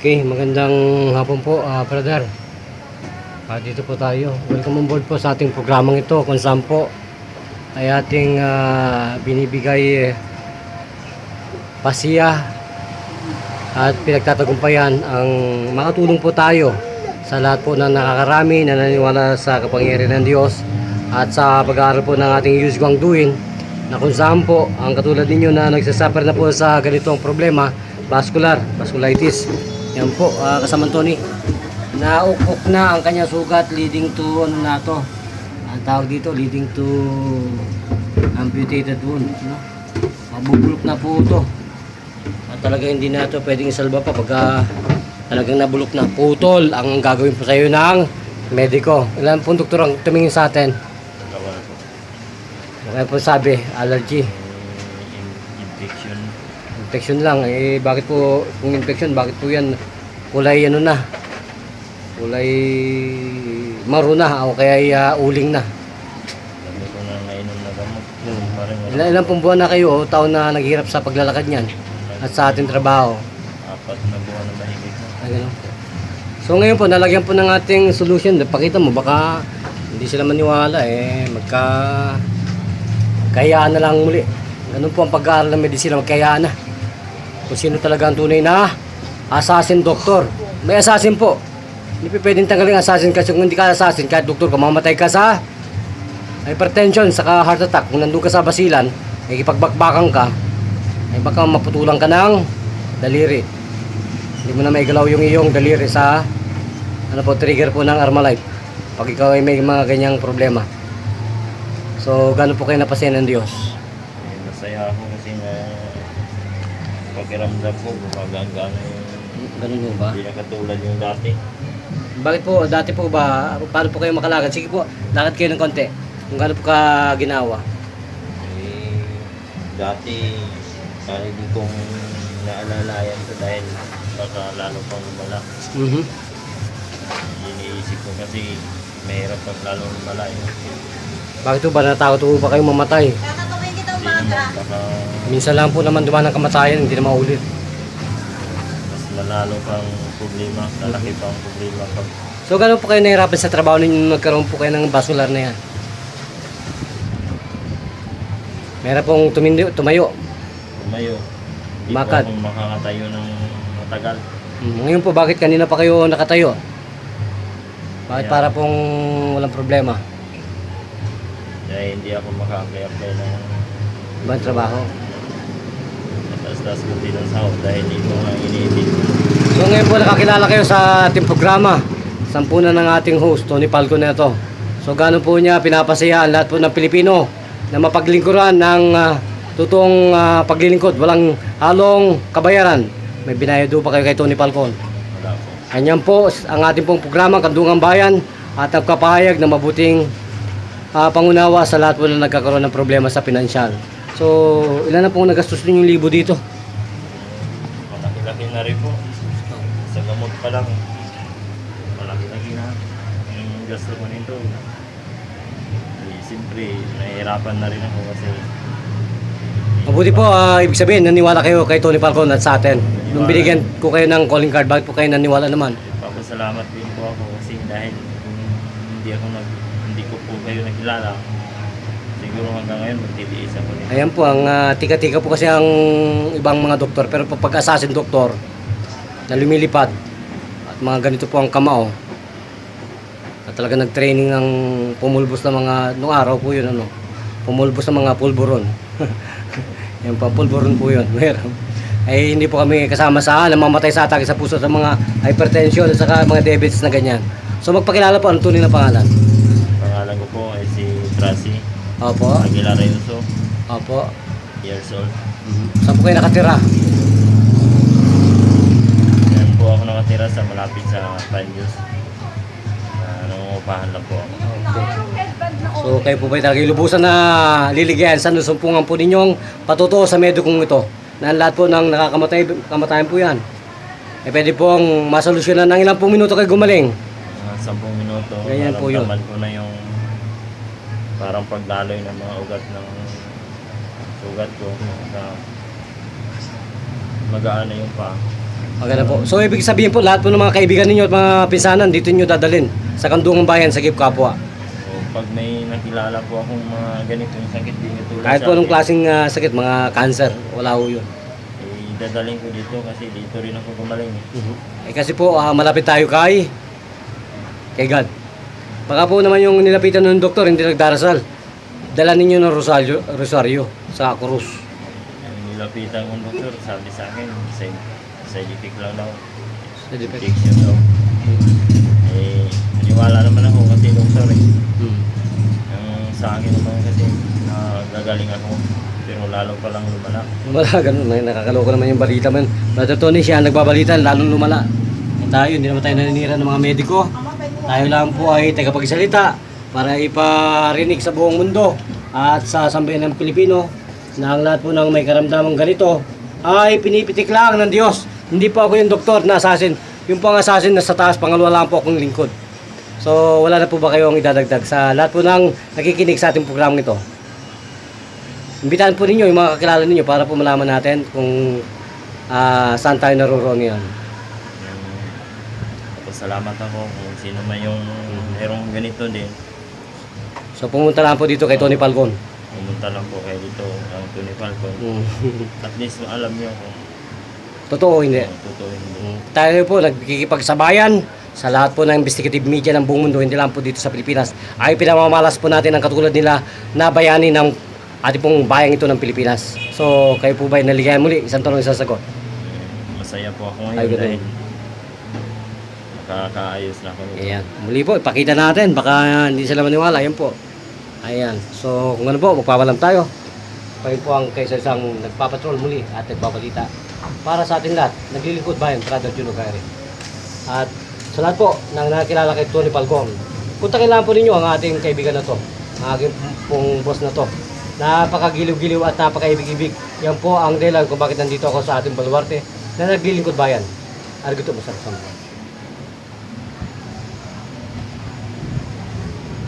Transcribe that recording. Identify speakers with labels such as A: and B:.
A: Okay, magandang hapon po, brother. Dito po tayo. Welcome on board po sa ating programang ito kung saan po ay ating binibigay pasiya at pinagtatagumpayan ang makatulong po tayo sa lahat po na nakakarami na naniniwala sa kapangyarihan ng Diyos at sa pag-aaral po ng ating Use Guangduin na kung saan po ang katulad ninyo na nagsasuffer na po sa ganitong problema, vasculitis. Yan po, kasama Tony. Naukok na ang kanyang sugat leading to ano na to. Ang tawag dito leading to amputated wound, no? Mabubulok na po ito. At talaga hindi na ito pwedeng isalba pa pagka talagang nabulok na. Putol ang gagawin po sa iyo ng mediko. Ilan po doktor ang tumingin sa atin? Kaya po sabi, allergy. Infection lang. Eh, bakit po, kung infection, bakit po yan kulay ano na? Kulay maroon na o kaya uling na.
B: Sabi ko na nainom na gamot.
A: Ilan pong buwan na kayo o taon na naghihirap sa paglalakad niyan at sa ating trabaho?
B: 4 na buwan na mahigit na.
A: Ay, ganun po. So ngayon po, nalagyan po ng ating solution. Pakita mo, baka hindi sila maniwala kayaan na lang muli. Ganun po ang pag-aaral ng medisina, magkayaan na. Kung sino talaga ang tunay na assassin doktor. May assassin po. Hindi pa pwedeng tanggalin assassin kasi kung hindi ka assassin, kahit doktor ka, mamamatay ka sa hypertension, saka heart attack. Kung nandun ka sa basilan, ay ipagbakbakan ka, ay baka maputulang ka ng daliri. Hindi mo na maigalaw yung iyong daliri sa trigger po ng Armalite pag ikaw ay may mga ganyang problema. So, gano'n po kayo napasya ng Diyos?
B: Masaya ako kasi na pakiramdam ko, gumagaan yung
A: Ganun mo ba?
B: hindi na katulad yung dati.
A: Bakit po, dati po ba, paano po kayo makalakad? Sige po, lakad kayo ng konti. Kung gano'n po ka ginawa.
B: Eh, dati, hindi kong naalalayan ko dahil baka lalo pang lumala. Iniisip ko kasi mahirap pag lalo lumala yun.
A: Bakit po ba, natakot po ba kayong mamatay?
C: Kakatukin kita
B: Hindi naman,
C: umaga.
B: baka
A: Minsan lang po naman dumaan ng kamatayan, hindi na maulit.
B: mas malalo pang problema, lalaki pang problema pag
A: So, gano'n po kayo nahirapan sa trabaho ninyo nung nagkaroon po kayo ng vascular na yan? Meron pong tumayo.
B: tumayo. Hindi
A: Makad.
B: po ako makakatayo ng matagal.
A: Ngayon po, bakit kanina pa kayo nakatayo? Bakit
B: Yeah.
A: para pong walang problema?
B: Dahil hindi ako makaka-apply ng
A: Ibang trabaho.
B: mataas-taas ko din ang sahod dahil hindi ko nga iniibig.
A: So ngayon po nakakilala kayo sa ating programa. Sampunan ng ating host, Tony Falcon na ito. So gano'n po niya pinapasayaan lahat po ng Pilipino na mapaglingkuran ng totoong paglilingkod. Walang halong kabayaran. May binayad po pa kayo kay Tony Falcon.
B: Wala po.
A: Ganyan po ang ating pong programa, Kandungang Bayan, at nagpapahayag ng mabuting pangunawa sa lahat po na nagkakaroon ng problema sa pinansyal. So, ilan na pong nagastos niyo yung libo dito?
B: Malaki-laki na rin po. Sa gamot pa lang, malaki-laki na. Yung gasto ko nito. Siyempre, nahihirapan na rin ako kasi
A: Mabuti po, ibig sabihin, naniwala kayo kay Tony Falcon at sa atin. Nung binigyan ko kayo ng calling card, bakit po kayo naniwala naman?
B: papasalamat din po ako kasi dahil hindi ko po kayo nakilala. Siguro hanggang ngayon magtitiis ako nito.
A: Ayan po, ang tika-tika po kasi ang ibang mga doktor. Pero pag assassin doktor na lumilipad at mga ganito po ang kamao at talaga nag-training ng pumulbos ng mga, nung araw po yun, pumulbos ng mga pulburon. Yan po, pulburon po yun. Meron. Ay hindi po kami kasama sa namamatay sa atake sa puso sa mga hypertension at saka mga diabetes na ganyan. So magpakilala po, ang tunay na pangalan?
B: Pangalan ko po ay si Tracy
A: Opo.
B: Aguilar Ayuso,
A: Opo.
B: years old.
A: Saan po kayo nakatira?
B: Yan po ako nakatira sa malapit sa Panjus. Nangungupahan lang po ako.
A: So kayo po ba talaga lubusan na liligayan sa nusumpungan po ninyong patutuo sa medikong ito na lahat po ng kamatayan po yan. Eh pwede pong masolusyonan ng ilang pong minuto kayo gumaling.
B: 10 minuto.
A: Ganyan po yun.
B: Naramdaman ko na yung parang pagdaloy ng mga ugat ng sugat ko. Magaan na yung pa.
A: Maganda po. So ibig sabihin po, lahat po ng mga kaibigan ninyo at mga pinsanan, dito nyo dadalhin sa Kandungang Bayan sa Gip Kapwa.
B: So, pag may nakilala po akong mga ganitong sakit din tulad
A: Kahit
B: sa
A: po anong
B: akin,
A: klaseng sakit, mga cancer, wala ho yun.
B: dadaling ko dito kasi dito rin ako gumaling.
A: Eh kasi po, malapit tayo kay God. Baka po naman yung nilapitan ng doktor, hindi nagdarasal. Dala ninyo ng rosaryo sa krus.
B: Yung nilapitan kong doktor, sabi sa akin, side effect lang daw.
A: Side effect.
B: Infection daw. Eh, naniwala naman ako kasi doktor eh. Yung sa akin naman kasi, gagaling ako. Pero lalo pa lang lumala.
A: Lumala, ganun. Nakakaloko naman yung balita man. Brother Tony, siya ang nagbabalita, lalong lumala. Eh, tayo, hindi naman tayo naninira ng mga mediko. Tayo lang po ay tagapagsalita para iparinig sa buong mundo at sa sambayan ng Pilipino na ang lahat po ng may karamdamang ganito ay pinipitik lang ng Diyos. Hindi po ako yung doktor na assassin. Yung pang assassin na sa taas, pangalawa lang po akong lingkod. So, wala na po ba kayong idadagdag sa lahat po ng nakikinig sa ating programang ito? Imbitahan po ninyo yung mga kakilala ninyo para po malaman natin kung saan tayo naroon ngayon.
B: Salamat ako kung sino man yung merong ganito din.
A: So pumunta lang po dito kay Tony Falcon.
B: Pumunta lang po kayo dito ang Tony Falcon. At least alam nyo kung
A: Totoo hindi.
B: totoo hindi.
A: Tayo po nagkikipagsabayan sa lahat po ng investigative media ng buong mundo, hindi lang po dito sa Pilipinas. Ay pinamamalas po natin ang katulad nila na bayani ng ating pong bayang ito ng Pilipinas. So kayo po ba ay naligayan muli? Isang tanong isasagot.
B: Masaya po ako
A: Ay,
B: ngayon
A: ganun.
B: dahil nakakaayos na ako nito.
A: Ayan. Muli po, ipakita natin. Baka hindi sila maniwala. Ayan po. Ayan. So, kung ano po, magpapalam tayo. Kayo po ang kaysa isang nagpapatrol muli at nagpabalita. Para sa ating lahat, naglilingkod bayan, Brother Juno Gairi. At sa lahat po, nang nakilala kay Tony Falcon, puntakin lang po ninyo ang ating kaibigan na to. Ang aking pong boss na to. Napakagiliw-giliw at napakaibig-ibig. Yan po ang dahilan kung bakit nandito ako sa ating baluarte na naglilingkod bayan. Arguto mo sa